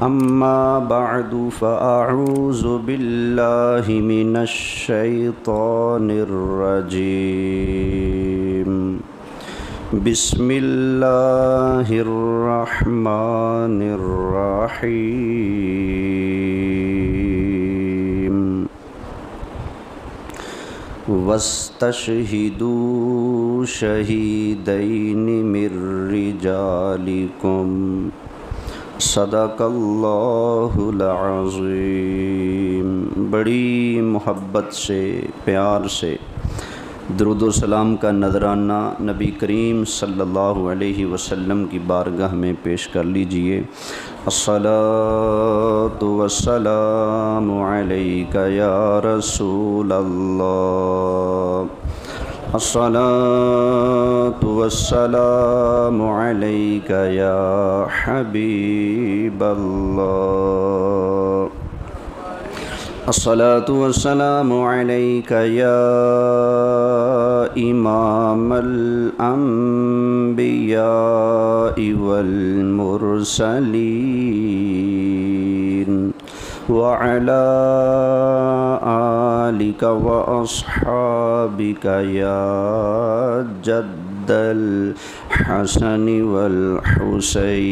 أما بعد فأعوذ بالله من الشيطان الرجيم بسم الله الرحمن الرحيم واستشهدوا شهيدين من رجالكم صدق اللہ العظیم۔ بڑی محبت سے، پیار سے درود و سلام کا نذرانہ نبی کریم صلی اللہ علیہ وسلم کی بارگاہ میں پیش کر لیجئے۔ الصلاۃ والسلام علیک یا رسول اللہ، الصلاۃ والسلام علیک یا حبیب اللہ، الصلاۃ والسلام علیک یا امام الانبیاء والمرسلین وعلى آلك وأصحابك يا جد الحسن والحسين۔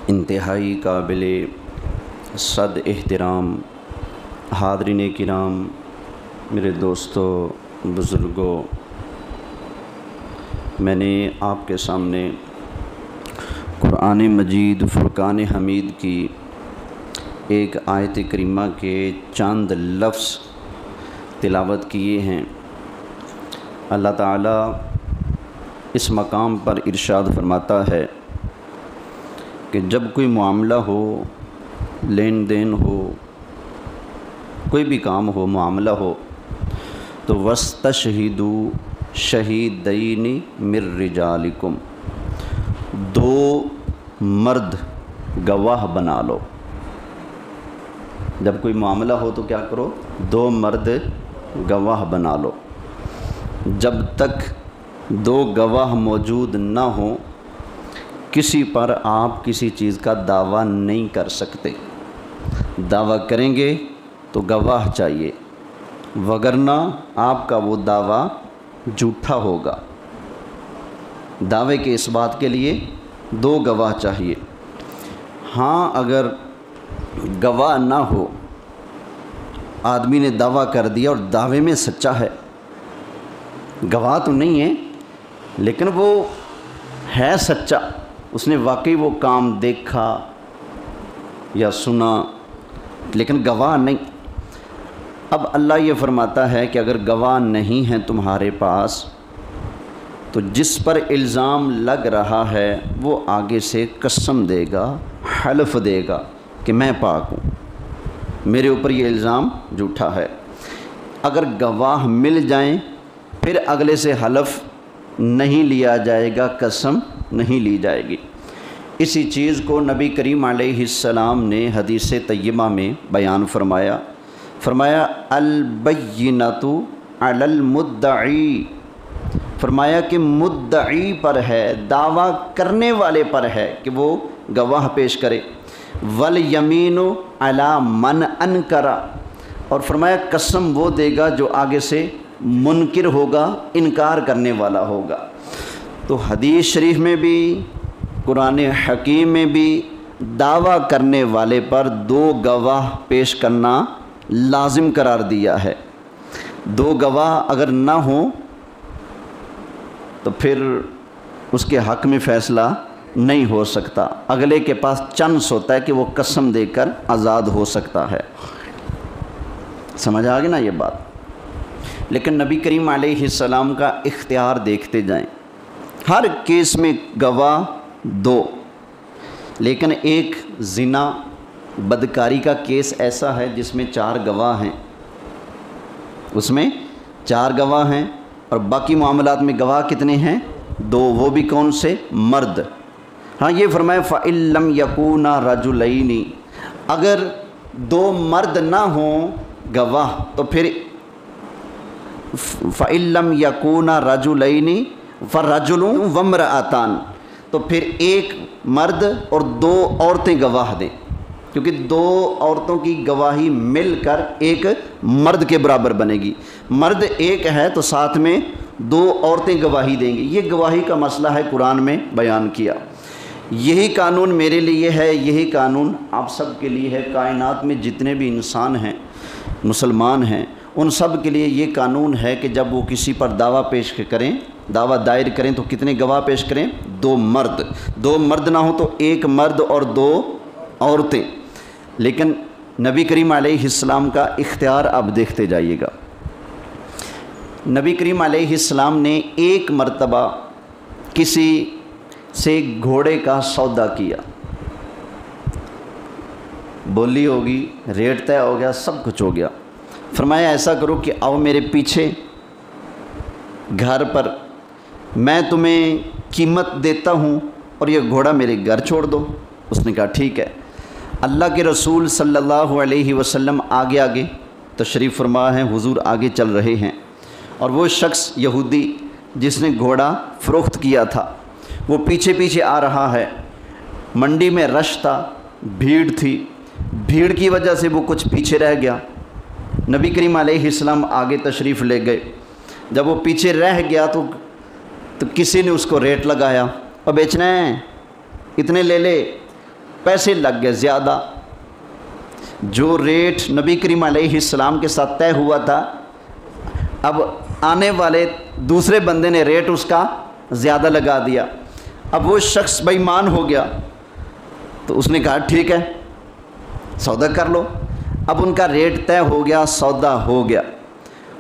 انتہائی قابل صد احترام حاضرین کرام، میرے دوستو، بزرگوں، میں نے آپ کے سامنے قرآن مجید فرقان حمید کی ایک آیت کریمہ کے چند لفظ تلاوت کیے ہیں۔ اللہ تعالیٰ اس مقام پر ارشاد فرماتا ہے کہ جب کوئی معاملہ ہو، لین دین ہو، کوئی بھی کام ہو، معاملہ ہو، تو وَاسْتَشْهِدُوا شَهِيدَيْنِ مِن رِجَالِكُمْ، دو مرد گواہ بنا لو۔ جب کوئی معاملہ ہو تو کیا کرو؟ دو مرد گواہ بنا لو۔ جب تک دو گواہ موجود نہ ہوں، کسی پر آپ کسی چیز کا دعویٰ نہیں کر سکتے۔ دعویٰ کریں گے تو گواہ چاہیے، وگرنہ آپ کا وہ دعویٰ جھوٹا ہوگا۔ دعوے کے اس بات کے لیے دو گواہ چاہیے۔ ہاں، اگر گواہ نہ ہو، آدمی نے دعویٰ کر دیا اور دعوے میں سچا ہے، گواہ تو نہیں ہے لیکن وہ ہے سچا، اس نے واقعی وہ کام دیکھا یا سنا، لیکن گواہ نہیں۔ اب اللہ یہ فرماتا ہے کہ اگر گواہ نہیں ہیں تمہارے پاس تو جس پر الزام لگ رہا ہے وہ آگے سے قسم دے گا، حلف دے گا کہ میں پاک ہوں، میرے اوپر یہ الزام جھوٹا ہے۔ اگر گواہ مل جائیں پھر اگلے سے حلف نہیں لیا جائے گا، قسم نہیں لی جائے گی۔ اسی چیز کو نبی کریم علیہ السلام نے حدیث طیبہ میں بیان فرمایا البینۃ علی المدعی، فرمایا کہ مدعی پر ہے، دعویٰ کرنے والے پر ہے کہ وہ گواہ پیش کرے، والیمین علی من انکر، اور فرمایا قسم وہ دے گا جو آگے سے منکر ہوگا، انکار کرنے والا ہوگا۔ تو حدیث شریف میں بھی، قرآن حکیم میں بھی دعویٰ کرنے والے پر دو گواہ پیش کرنا لازم قرار دیا ہے۔ دو گواہ اگر نہ ہوں تو پھر اس کے حق میں فیصلہ نہیں ہو سکتا، اگلے کے پاس چانس ہوتا ہے کہ وہ قسم دے کر آزاد ہو سکتا ہے۔ سمجھ آ گئی نا یہ بات؟ لیکن نبی کریم علیہ السلام کا اختیار دیکھتے جائیں، ہر کیس میں گواہ دو، لیکن ایک زنا بدکاری کا کیس ایسا ہے جس میں 4 گواہ ہیں، اس میں 4 گواہ ہیں، اور باقی معاملات میں گواہ کتنے ہیں؟ 2، وہ بھی کون سے؟ مرد۔ ہاں، یہ فرمایا فَإِن لَّمْ يَكُونَا رَجُلَيْنِ، اگر 2 مرد نہ ہوں گواہ تو پھر فَإِن لَّمْ يَكُونَا رَجُلَيْنِ فرجل وامرأتان، تو پھر ایک مرد اور دو عورتیں گواہ دیں، کیونکہ دو عورتوں کی گواہی مل کر ایک مرد کے برابر بنے گی۔ مرد ایک ہے تو ساتھ میں دو عورتیں گواہی دیں گی۔ یہ گواہی کا مسئلہ ہے، قرآن میں بیان کیا۔ یہی قانون میرے لیے ہے، یہی قانون آپ سب کے لیے ہے۔ کائنات میں جتنے بھی انسان ہیں، مسلمان ہیں، ان سب کے لیے یہ قانون ہے کہ جب وہ کسی پر دعویٰ پیش کریں، دعویٰ دائر کریں، تو کتنے گواہ پیش کریں؟ دو مرد۔ دو مرد نہ ہو تو ایک مرد اور دو عورتیں۔ لیکن نبی کریم علیہ السلام کا اختیار اب دیکھتے جائیے گا۔ نبی کریم علیہ السلام نے ایک مرتبہ کسی سے گھوڑے کا سودا کیا، بولی ہوگی، ریٹ طے ہو گیا، سب کچھ ہو گیا۔ فرمایا ایسا کرو کہ آؤ میرے پیچھے گھر پر، میں تمہیں قیمت دیتا ہوں اور یہ گھوڑا میرے گھر چھوڑ دو۔ اس نے کہا ٹھیک ہے۔ اللہ کے رسول صلی اللہ علیہ وسلم آگے آگے تشریف فرما ہیں، حضور آگے چل رہے ہیں، اور وہ شخص یہودی جس نے گھوڑا فروخت کیا تھا وہ پیچھے پیچھے آ رہا ہے۔ منڈی میں رش تھا، بھیڑ تھی، بھیڑ کی وجہ سے وہ کچھ پیچھے رہ گیا۔ نبی کریم علیہ السلام آگے تشریف لے گئے۔ جب وہ پیچھے رہ گیا تو کسی نے اس کو ریٹ لگایا، اور بیچنا ہے اتنے لے لے، پیسے لگ گئے زیادہ۔ جو ریٹ نبی کریم علیہ السلام کے ساتھ طے ہوا تھا، اب آنے والے دوسرے بندے نے ریٹ اس کا زیادہ لگا دیا۔ اب وہ شخص بے ایمان ہو گیا، تو اس نے کہا ٹھیک ہے سودا کر لو۔ اب ان کا ریٹ طے ہو گیا، سودا ہو گیا۔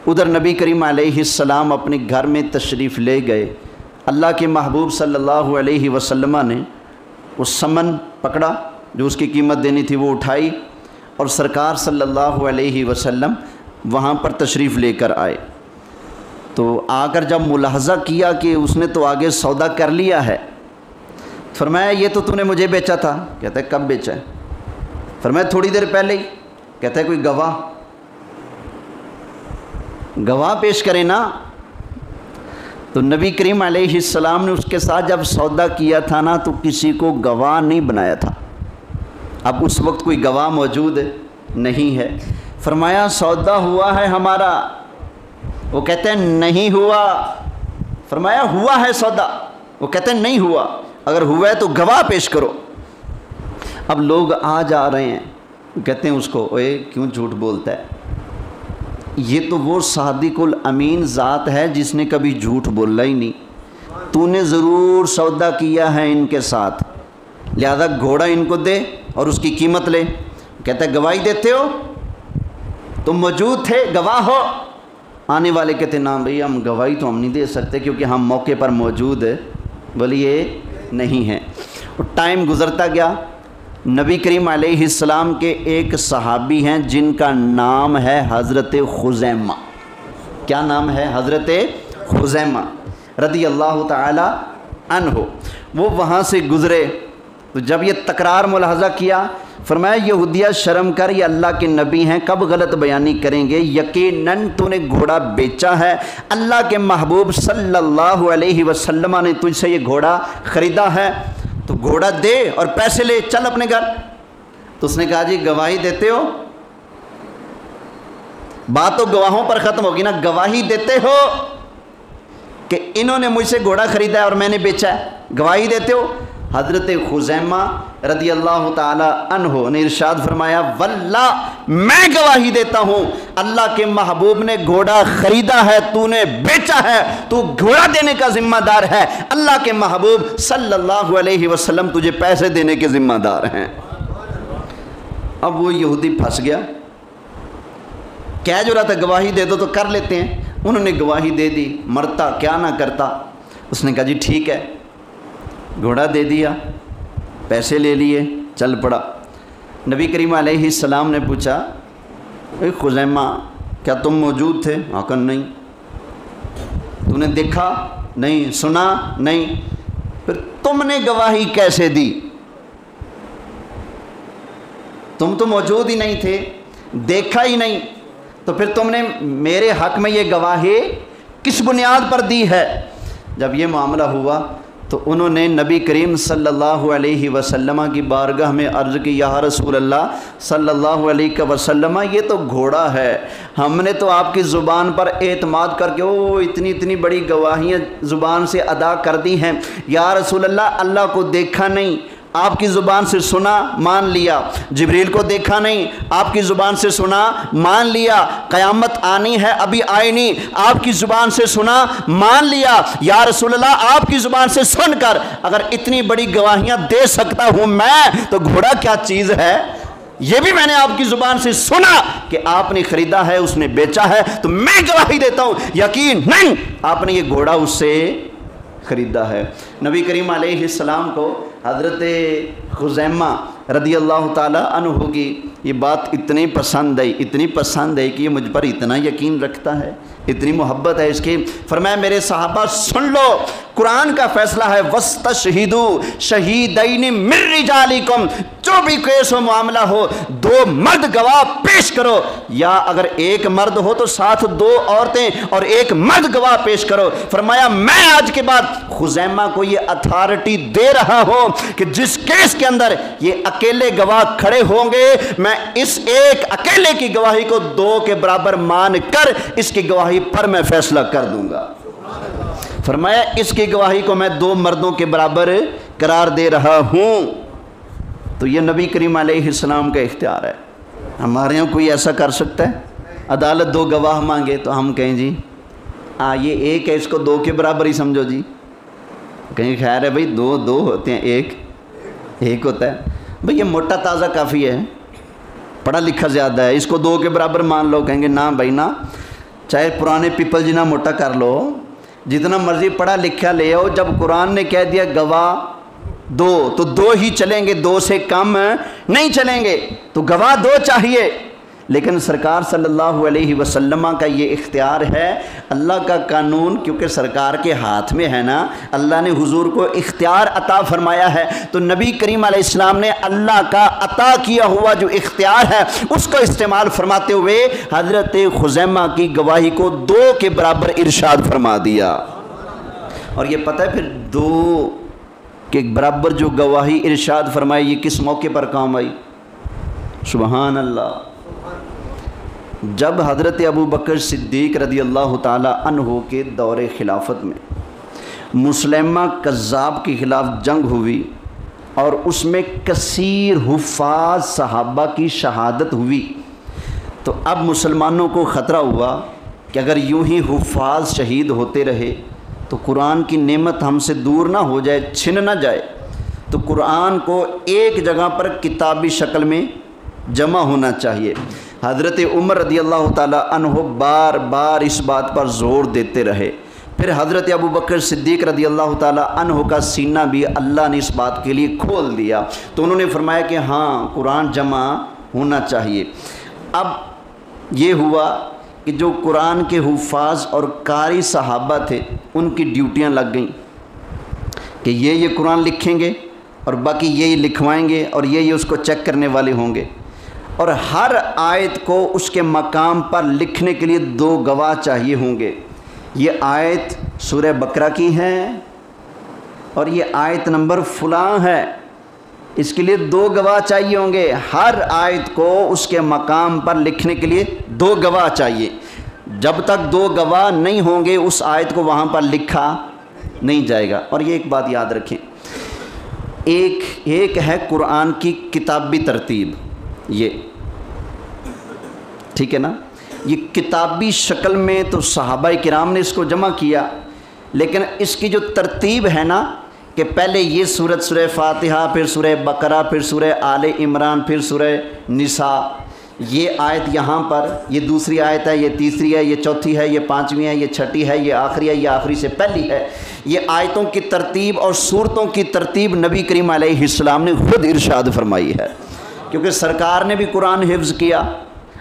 ادھر نبی کریم علیہ السلام اپنے گھر میں تشریف لے گئے۔ اللہ کے محبوب صلی اللہ علیہ وسلم نے وہ سمن پکڑا جو اس کی قیمت دینی تھی، وہ اٹھائی، اور سرکار صلی اللہ علیہ وسلم وہاں پر تشریف لے کر آئے۔ تو آ کر جب ملاحظہ کیا کہ اس نے تو آگے سودا کر لیا ہے، فرمایا یہ تو نے مجھے بیچا تھا۔ کہتا ہے کب بیچا ہے؟ فرمایا تھوڑی دیر پہلے ہی۔ کہتا ہے کوئی گواہ پیش کرے نا۔ تو نبی کریم علیہ السلام نے اس کے ساتھ جب سودا کیا تھا نا تو کسی کو گواہ نہیں بنایا تھا۔ اب اس وقت کوئی گواہ موجود نہیں ہے۔ فرمایا سودا ہوا ہے ہمارا؟ وہ کہتے ہیں نہیں ہوا۔ فرمایا ہوا ہے سودا؟ وہ کہتے ہیں نہیں ہوا۔ اگر ہوا ہے تو گواہ پیش کرو۔ اب لوگ آ جا رہے ہیں، کہتے ہیں اس کو اوے کیوں جھوٹ بولتا ہے؟ یہ تو وہ صادق الامین ذات ہے جس نے کبھی جھوٹ بولا ہی نہیں۔ تو نے ضرور سودا کیا ہے ان کے ساتھ، لہذا گھوڑا ان کو دے اور اس کی قیمت لے۔ کہتا ہے گواہی دیتے ہو؟ تم موجود تھے، گواہ ہو؟ آنے والے کہتے نا بھئی ہم گواہی تو ہم نہیں دے سکتے کیونکہ ہم موقع پر موجود ہے، بولیے نہیں ہے۔ اور ٹائم گزرتا گیا۔ نبی کریم علیہ السلام کے ایک صحابی ہیں جن کا نام ہے حضرت خزیمہ۔ کیا نام ہے؟ حضرت خزیمہ رضی اللہ تعالی عنہ۔ وہ وہاں سے گزرے تو جب یہ تکرار ملاحظہ کیا، فرمایا یہودیہ شرم کر، یہ اللہ کے نبی ہیں، کب غلط بیانی کریں گے؟ یقیناً تو نے گھوڑا بیچا ہے، اللہ کے محبوب صلی اللہ علیہ وسلم نے تجھ سے یہ گھوڑا خریدا ہے، تو گھوڑا دے اور پیسے لے، چل اپنے گھر۔ تو اس نے کہا جی گواہی دیتے ہو؟ بات تو گواہوں پر ختم ہوگی نا، گواہی دیتے ہو کہ انہوں نے مجھ سے گھوڑا خریدا ہے اور میں نے بیچا ہے؟ گواہی دیتے ہو؟ حضرت خزیمہ رضی اللہ تعالی عنہ نے ارشاد فرمایا واللہ میں گواہی دیتا ہوں اللہ کے محبوب نے گھوڑا خریدا ہے، تو نے بیچا ہے، تو گھوڑا دینے کا ذمہ دار ہے، اللہ کے محبوب صلی اللہ علیہ وسلم تجھے پیسے دینے کے ذمہ دار ہیں۔ اب وہ یہودی پھنس گیا، کہہ جو رہا تھا گواہی دے دو تو کر لیتے ہیں۔ انہوں نے گواہی دے دی، مرتا کیا نہ کرتا۔ اس نے کہا جی ٹھیک ہے، گھوڑا دے دیا، پیسے لے لیے، چل پڑا۔ نبی کریم علیہ السلام نے پوچھا اے خزیمہ کیا تم موجود تھے؟ کہا نہیں۔ تو نے دیکھا؟ نہیں۔ سنا؟ نہیں۔ پھر تم نے گواہی کیسے دی؟ تم تو موجود ہی نہیں تھے، دیکھا ہی نہیں، تو پھر تم نے میرے حق میں یہ گواہی کس بنیاد پر دی ہے؟ جب یہ معاملہ ہوا تو انہوں نے نبی کریم صلی اللہ علیہ وسلم کی بارگاہ میں عرض کی، یا رسول اللہ صلی اللہ علیہ وسلم، یہ تو گھوڑا ہے، ہم نے تو آپ کی زبان پر اعتماد کر کے اتنی بڑی گواہیاں زبان سے ادا کر دی ہیں، یا رسول اللہ اللہ کو دیکھا نہیں، آپ کی زبان سے سنا مان لیا، جبریل کو دیکھا نہیں، آپ کی زبان سے سنا مان لیا، قیامت آنی ہے ابھی آئی نہیں، آپ کی زبان سے سنا مان لیا، یا رسول اللہ آپ کی زبان سے سن کر اگر اتنی بڑی گواہیاں دے سکتا ہوں میں تو گھوڑا کیا چیز ہے؟ یہ بھی میں نے آپ کی زبان سے سنا کہ آپ نے خریدا ہے، اس نے بیچا ہے، تو میں گواہی دیتا ہوں یقین نہیں آپ نے یہ گھوڑا اس سے خریدا ہے۔ نبی کریم علیہ السلام کو حضرت خزیمہ رضی اللہ تعالی عنہ کی یہ بات اتنی پسند ہے کہ یہ مجھ پر اتنا یقین رکھتا ہے، اتنی محبت ہے اس کی، فرمایا میرے صحابہ سن لو، قرآن کا فیصلہ ہے وَاسْتَشْهِدُوا شَهِيدَيْنِ مِن رِجَالِكُمْ، جو بھی کیس و معاملہ ہو 2 مرد گواہ پیش کرو، یا اگر ایک مرد ہو تو ساتھ 2 عورتیں اور ایک مرد گواہ پیش کرو۔ فرمایا میں آج کے بعد خزیمہ کو یہ اتھارٹی دے رہا ہوں کہ جس کیس کے اندر یہ اکیلے گواہ کھڑے ہوں گے، میں اس ایک اکیلے کی گواہی کو 2 کے برابر مان کر اس کی گواہی پر میں فیصلہ کر دوں گا۔ فرمایا اس کی گواہی کو میں 2 مردوں کے برابر قرار دے رہا ہوں۔ تو یہ نبی کریم علیہ السلام کا اختیار ہے۔ ہمارے یہاں کوئی ایسا کر سکتا ہے؟ عدالت 2 گواہ مانگے تو ہم کہیں جی یہ ایک ہے، اس کو 2 کے برابر ہی سمجھو جی، کہیں خیر ہے بھائی 2 ہوتے ہیں، ایک ہوتا ہے، بھئی یہ موٹا تازہ کافی ہے، پڑھا لکھا زیادہ ہے، اس کو 2 کے برابر مان لو، کہیں گے نا بھائی نا، چاہے پرانے پیپل جنا موٹا کر لو، جتنا مرضی پڑھا لکھا لے آؤ، جب قرآن نے کہہ دیا گواہ 2 تو 2 ہی چلیں گے، 2 سے کم نہیں چلیں گے، تو گواہ 2 چاہیے۔ لیکن سرکار صلی اللہ علیہ وسلم کا یہ اختیار ہے، اللہ کا قانون کیونکہ سرکار کے ہاتھ میں ہے نا، اللہ نے حضور کو اختیار عطا فرمایا ہے، تو نبی کریم علیہ السلام نے اللہ کا عطا کیا ہوا جو اختیار ہے اس کو استعمال فرماتے ہوئے حضرت خزیمہ کی گواہی کو 2 کے برابر ارشاد فرما دیا۔ اور یہ پتہ ہے پھر 2 کے برابر جو گواہی ارشاد فرمائی یہ کس موقع پر کام آئی؟ سبحان اللہ، جب حضرت ابو بکر صدیق رضی اللہ تعالی عنہ کے دور خلافت میں مسلمہ کذاب کے خلاف جنگ ہوئی اور اس میں کثیر حفاظ صحابہ کی شہادت ہوئی، تو اب مسلمانوں کو خطرہ ہوا کہ اگر یوں ہی حفاظ شہید ہوتے رہے تو قرآن کی نعمت ہم سے دور نہ ہو جائے، چھن نہ جائے، تو قرآن کو ایک جگہ پر کتابی شکل میں جمع ہونا چاہیے۔ حضرت عمر رضی اللہ تعالی عنہ بار بار اس بات پر زور دیتے رہے، پھر حضرت ابو بکر صدیق رضی اللہ تعالی عنہ کا سینہ بھی اللہ نے اس بات کے لیے کھول دیا، تو انہوں نے فرمایا کہ ہاں قرآن جمع ہونا چاہیے۔ اب یہ ہوا کہ جو قرآن کے حفاظ اور قاری صحابہ تھے ان کی ڈیوٹیاں لگ گئیں کہ یہ قرآن لکھیں گے اور باقی یہی لکھوائیں گے اور یہ اس کو چیک کرنے والے ہوں گے، اور ہر آیت کو اس کے مقام پر لکھنے کے لیے 2 گواہ چاہیے ہوں گے۔ یہ آیت سورہ بقرہ کی ہے اور یہ آیت نمبر فلاں ہے، اس کے لیے 2 گواہ چاہیے ہوں گے، ہر آیت کو اس کے مقام پر لکھنے کے لیے 2 گواہ چاہیے۔ جب تک 2 گواہ نہیں ہوں گے اس آیت کو وہاں پر لکھا نہیں جائے گا۔ اور یہ ایک بات یاد رکھیں، ایک ہے قرآن کی کتابی ترتیب، یہ ٹھیک ہے نا، یہ کتابی شکل میں تو صحابہ کرام نے اس کو جمع کیا، لیکن اس کی جو ترتیب ہے نا کہ پہلے یہ سورت سورہ فاتحہ، پھر سورہ بقرہ، پھر سورہ آل عمران، پھر سورہ نساء، یہ آیت یہاں پر، یہ دوسری آیت ہے، یہ تیسری ہے، یہ چوتھی ہے، یہ پانچویں ہے، یہ چھٹی ہے، یہ آخری ہے، یہ آخری سے پہلی ہے۔ یہ آیتوں کی ترتیب اور سورتوں کی ترتیب نبی کریم علیہ السلام نے خود ارشاد فرمائی ہے، کیونکہ سرکار نے بھی قرآن حفظ کیا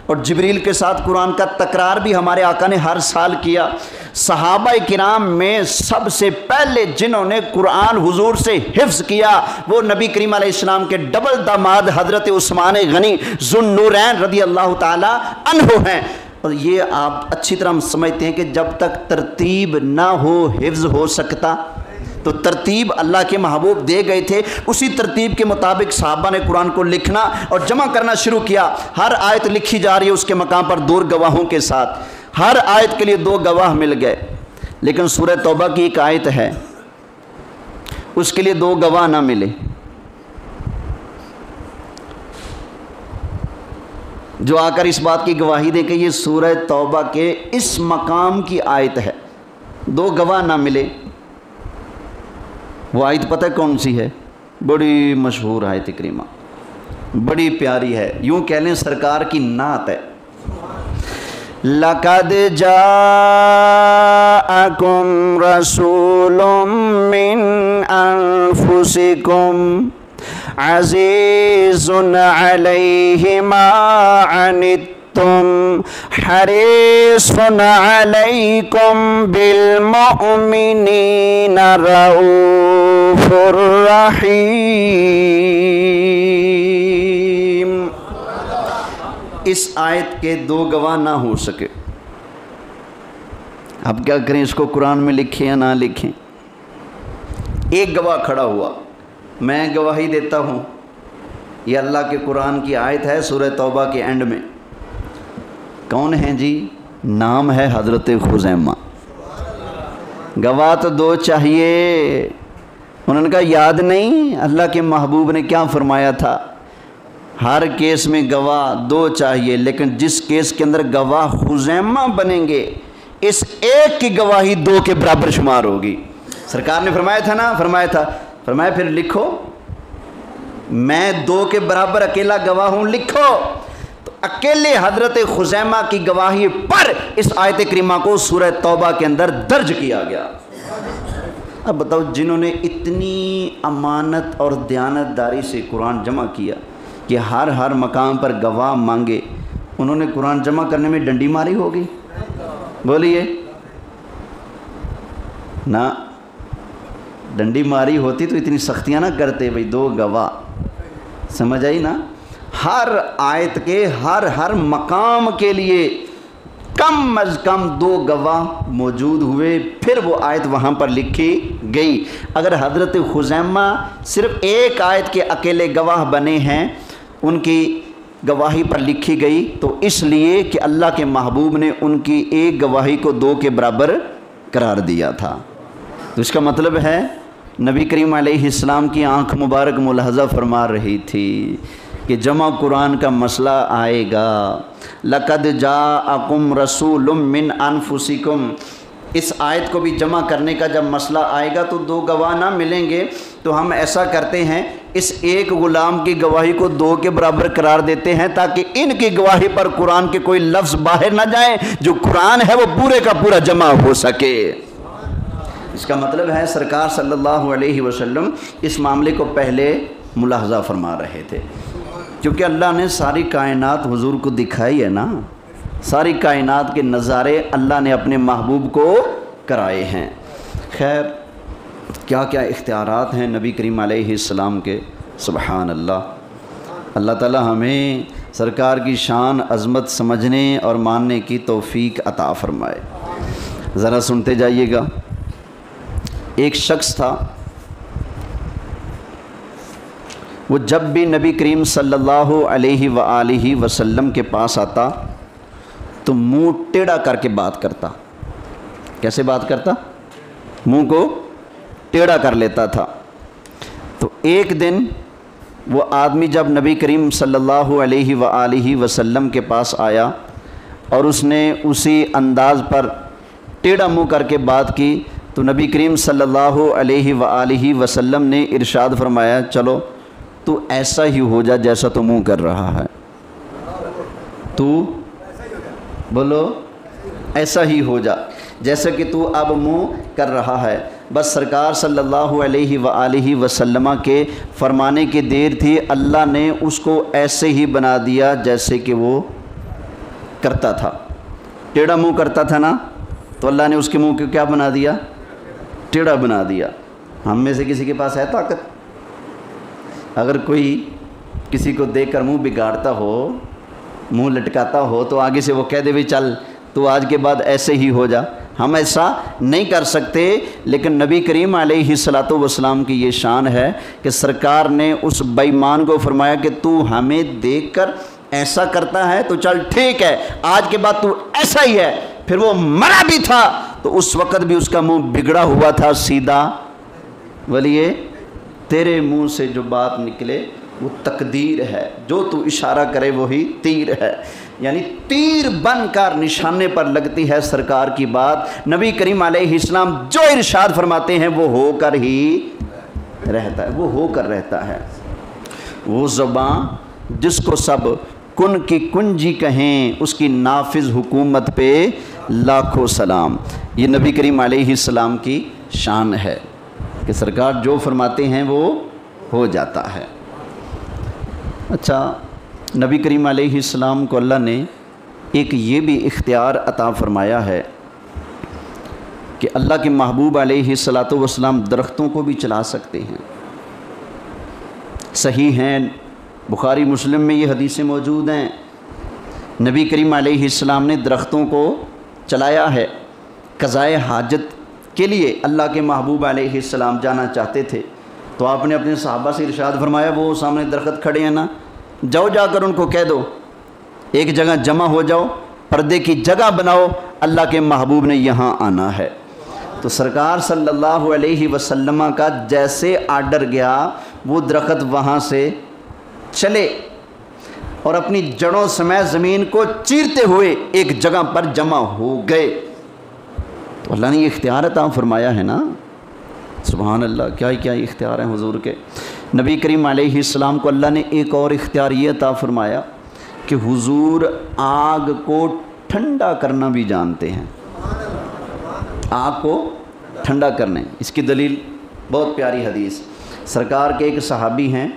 اور جبریل کے ساتھ قرآن کا تکرار بھی ہمارے آقا نے ہر سال کیا۔ صحابہ کرام میں سب سے پہلے جنہوں نے قرآن حضور سے حفظ کیا وہ نبی کریم علیہ السلام کے ڈبل داماد حضرت عثمان غنی ذو النورین رضی اللہ تعالی عنہ ہیں۔ اور یہ آپ اچھی طرح ہم سمجھتے ہیں کہ جب تک ترتیب نہ ہو حفظ ہو سکتا. تو ترتیب اللہ کے محبوب دے گئے تھے، اسی ترتیب کے مطابق صحابہ نے قرآن کو لکھنا اور جمع کرنا شروع کیا. ہر آیت لکھی جا رہی ہے اس کے مقام پر 2 گواہوں کے ساتھ. ہر آیت کے لیے 2 گواہ مل گئے. لیکن سورہ توبہ کی ایک آیت ہے اس کے لیے 2 گواہ نہ ملے. جو آ کر اس بات کی گواہی دے کہ یہ سورہ توبہ کے اس مقام کی آیت ہے، 2 گواہ نہ ملے. وہ آیت پتہ کون سی ہے؟ بڑی مشہور آیت کریمہ، بڑی پیاری ہے، یوں کہہ لیں سرکار کی نعت ہے. لَقَدْ جَاءَكُمْ رَسُولٌ مِّنْ أَنفُسِكُمْ عَزِيزٌ عَلَيْهِ مَا عَنِتُّمْ حَرِيصٌ عَلَيْكُمْ بِالْمُؤْمِنِينَ رَءُوفٌ رَحِيمٌ. اس آیت کے 2 گواہ نہ ہو سکے. اب کیا کریں، اس کو قرآن میں لکھیں یا نہ لکھیں؟ ایک گواہ کھڑا ہوا، میں گواہی دیتا ہوں یہ اللہ کے قرآن کی آیت ہے سورہ توبہ کے اینڈ میں. کون ہیں جی؟ نام ہے حضرت خزیمہ. گواہ تو 2 چاہیے. انہوں نے کہا یاد نہیں اللہ کے محبوب نے کیا فرمایا تھا؟ ہر کیس میں گواہ 2 چاہیے، لیکن جس کیس کے اندر گواہ خزیمہ بنیں گے اس ایک کی گواہی 2 کے برابر شمار ہوگی. سرکار نے فرمایا تھا نا، فرمایا پھر لکھو، میں 2 کے برابر اکیلا گواہ ہوں، لکھو. تو اکیلے حضرت خزیمہ کی گواہی پر اس آیت کریمہ کو سورہ توبہ کے اندر درج کیا گیا. اب بتاؤ، جنہوں نے اتنی امانت اور دیانتداری سے قرآن جمع کیا کہ ہر مقام پر گواہ مانگے، انہوں نے قرآن جمع کرنے میں ڈنڈی ماری ہوگی؟ بولیے نہ، ڈنڈی ماری ہوتی تو اتنی سختیاں نہ کرتے. بھئی 2 گواہ، سمجھ آئی نا؟ ہر آیت کے ہر مقام کے لیے کم از کم 2 گواہ موجود ہوئے، پھر وہ آیت وہاں پر لکھی گئی. اگر حضرت خزیمہ صرف ایک آیت کے اکیلے گواہ بنے ہیں، ان کی گواہی پر لکھی گئی تو اس لیے کہ اللہ کے محبوب نے ان کی ایک گواہی کو 2 کے برابر قرار دیا تھا. تو اس کا مطلب ہے نبی کریم علیہ السلام کی آنکھ مبارک ملاحظہ فرما رہی تھی کہ جمع قرآن کا مسئلہ آئے گا. لَقَدْ جَاءَكُمْ رَسُولٌ مِّنْ أَنفُسِكُمْ. اس آیت کو بھی جمع کرنے کا جب مسئلہ آئے گا تو 2 گواہ نہ ملیں گے. تو ہم ایسا کرتے ہیں، اس ایک غلام کی گواہی کو 2 کے برابر قرار دیتے ہیں تاکہ ان کی گواہی پر قرآن کے کوئی لفظ باہر نہ جائیں، جو قرآن ہے وہ پورے کا پورا جمع ہو سکے. اس کا مطلب ہے سرکار صلی اللہ علیہ وسلم اس معاملے کو پہلے ملاحظہ فرما رہے تھے، کیونکہ اللہ نے ساری کائنات حضور کو دکھائی ہے نا. ساری کائنات کے نظارے اللہ نے اپنے محبوب کو کرائے ہیں. خیر، کیا کیا اختیارات ہیں نبی کریم علیہ السلام کے، سبحان اللہ. اللہ تعالی ہمیں سرکار کی شان عظمت سمجھنے اور ماننے کی توفیق عطا فرمائے. ذرا سنتے جائیے گا. ایک شخص تھا، وہ جب بھی نبی کریم صلی اللہ علیہ وآلہ وسلم کے پاس آتا تو منہ ٹیڑھا کر کے بات کرتا. کیسے بات کرتا؟ منہ کو ٹیڑھا کر لیتا تھا. تو ایک دن وہ آدمی جب نبی کریم صلی اللہ علیہ وآلہ وسلم کے پاس آیا اور اس نے اسی انداز پر ٹیڑھا منہ کر کے بات کی تو نبی کریم صلی اللہ علیہ وآلہ وسلم نے ارشاد فرمایا، چلو تو ایسا ہی ہو جا جیسا تو منہ کر رہا ہے. تو بولو ایسا ہی ہو جا جیسا کہ تو اب منہ کر رہا ہے. بس سرکار صلی اللہ علیہ وآلہ وسلم کے فرمانے کی دیر تھی، اللہ نے اس کو ایسے ہی بنا دیا جیسے کہ وہ کرتا تھا. ٹیڑھا منہ کرتا تھا نا، تو اللہ نے اس کے منہ کو کیا بنا دیا؟ ٹیڑھا بنا دیا. ہم میں سے کسی کے پاس ہے طاقت؟ اگر کوئی کسی کو دیکھ کر منہ بگاڑتا ہو منہ لٹکاتا ہو تو آگے سے وہ کہہ دے بھی چل تو آج کے بعد ایسے ہی ہو جا، ہم ایسا نہیں کر سکتے۔ لیکن نبی کریم علیہ الصلوۃ والسلام کی یہ شان ہے کہ سرکار نے اس بے ایمان کو فرمایا کہ تو ہمیں دیکھ کر ایسا کرتا ہے تو چل ٹھیک ہے، آج کے بعد تو ایسا ہی ہے۔ پھر وہ مرا بھی تھا تو اس وقت بھی اس کا منہ بگڑا ہوا تھا سیدھا، ولیے تیرے منہ سے جو بات نکلے وہ تقدیر ہے، جو تو اشارہ کرے وہی تیر ہے، یعنی تیر بن کر نشانے پر لگتی ہے سرکار کی بات۔ نبی کریم علیہ السلام جو ارشاد فرماتے ہیں وہ ہو کر ہی رہتا ہے، وہ ہو کر رہتا ہے۔ وہ زبان جس کو سب کن کی کنجی کہیں، اس کی نافذ حکومت پہ لاکھوں سلام۔ یہ نبی کریم علیہ السلام کی شان ہے کہ سرکار جو فرماتے ہیں وہ ہو جاتا ہے۔ اچھا، نبی کریم علیہ السلام کو اللہ نے ایک یہ بھی اختیار عطا فرمایا ہے کہ اللہ کے محبوب علیہ الصلوۃ والسلام درختوں کو بھی چلا سکتے ہیں۔ صحیح ہیں، بخاری مسلم میں یہ حدیثیں موجود ہیں، نبی کریم علیہ السلام نے درختوں کو چلایا ہے۔ قضائے حاجت کے لیے اللہ کے محبوب علیہ السلام جانا چاہتے تھے تو آپ نے اپنے صحابہ سے ارشاد فرمایا وہ سامنے درخت کھڑے ہیں نا، جاؤ جا کر ان کو کہہ دو ایک جگہ جمع ہو جاؤ، پردے کی جگہ بناؤ، اللہ کے محبوب نے یہاں آنا ہے۔ تو سرکار صلی اللہ علیہ وسلم کا جیسے آرڈر گیا وہ درخت وہاں سے چلے اور اپنی جڑوں سمیت زمین کو چیرتے ہوئے ایک جگہ پر جمع ہو گئے۔ تو اللہ نے یہ اختیار عطا فرمایا ہے نا، سبحان اللہ، کیا کیا اختیار ہیں حضور کے۔ نبی کریم علیہ السلام کو اللہ نے ایک اور اختیار یہ عطا فرمایا کہ حضور آگ کو ٹھنڈا کرنا بھی جانتے ہیں، آگ کو ٹھنڈا کرنے۔ اس کی دلیل بہت پیاری حدیث، سرکار کے ایک صحابی ہیں،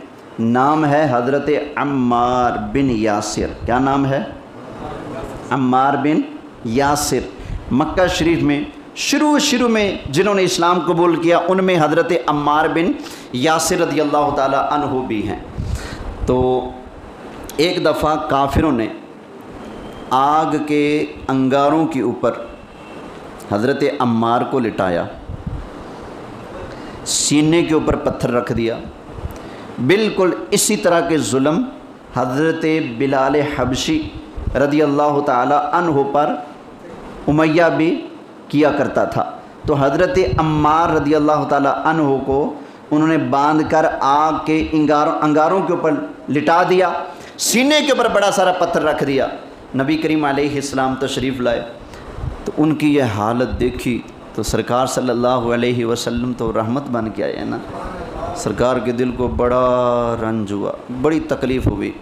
نام ہے حضرت عمار بن یاسر۔ کیا نام ہے؟ عمار بن یاسر۔ مکہ شریف میں شروع میں جنہوں نے اسلام قبول کیا ان میں حضرت عمار بن یاسر رضی اللہ تعالی عنہ بھی ہیں۔ تو ایک دفعہ کافروں نے آگ کے انگاروں کے اوپر حضرت عمار کو لٹایا، سینے کے اوپر پتھر رکھ دیا۔ بالکل اسی طرح کے ظلم حضرت بلال حبشی رضی اللہ تعالی عنہ پر امیہ بھی کیا کرتا تھا۔ تو حضرت عمار رضی اللہ تعالی عنہ کو انہوں نے باندھ کر آگ کے انگاروں کے اوپر لٹا دیا، سینے کے اوپر بڑا سارا پتھر رکھ دیا۔ نبی کریم علیہ السلام تشریف لائے تو ان کی یہ حالت دیکھی تو سرکار صلی اللہ علیہ وسلم تو رحمت بن کے آئے نا، سرکار کے دل کو بڑا رنج ہوا، بڑی تکلیف ہوئی۔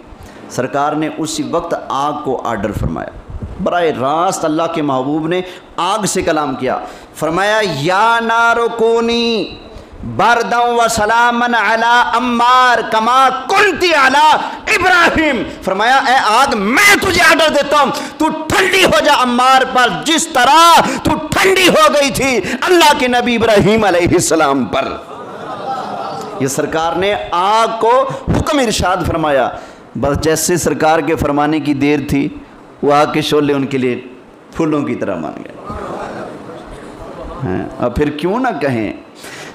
سرکار نے اسی وقت آگ کو آرڈر فرمایا، براہ راست اللہ کے محبوب نے آگ سے کلام کیا، فرمایا یا نار کونی بارداً و سلاماً علی عمار کما کنتی علی ابراہیم۔ فرمایا اے آگ میں تجھے آرڈر دیتا ہوں تو ٹھنڈی ہو جا عمار پر جس طرح تو ٹھنڈی ہو گئی تھی اللہ کے نبی ابراہیم علیہ السلام پر۔ یہ سرکار نے آگ کو حکم ارشاد فرمایا، بس جیسے سرکار کے فرمانے کی دیر تھی وہ آگ کے شعلے ان کے لیے پھولوں کی طرح مان گئے۔ اور پھر کیوں نہ کہیں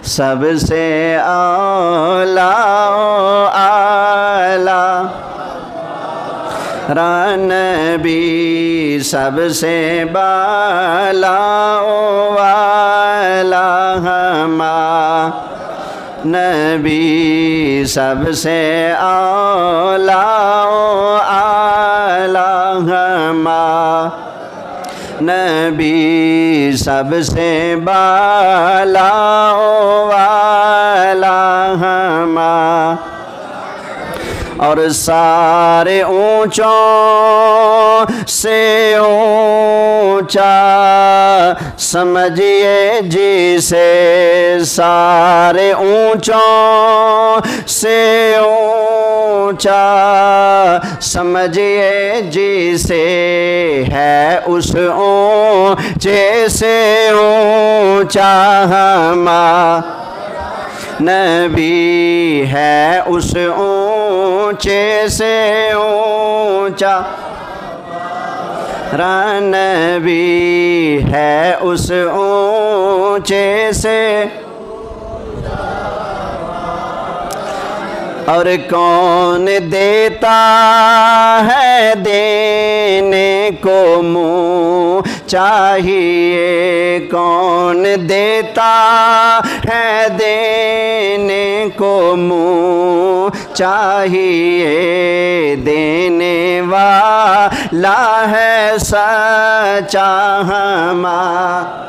سب سے اعلیٰ اعلیٰ نبی سب سے بالا والا ہمارا نبی سب سے اعلیٰ اعلیٰ ہمارا نبی سب سے بالا والا ہمارا اور سارے اونچوں سے اونچا سمجھیے جسے سارے اونچوں سے اونچا سمجھیے جسے ہے اس اونچے سے اونچا ہمارا نبی ہے اس اونچے سے اونچا نبی ہے اس اونچے سے اور کون دیتا ہے دینے کو منہ چاہیے، کون دیتا ہے دینے کو منہ چاہیے، دینے والا ہے سچا ہمارا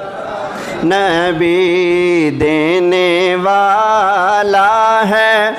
نبی، دینے والا ہے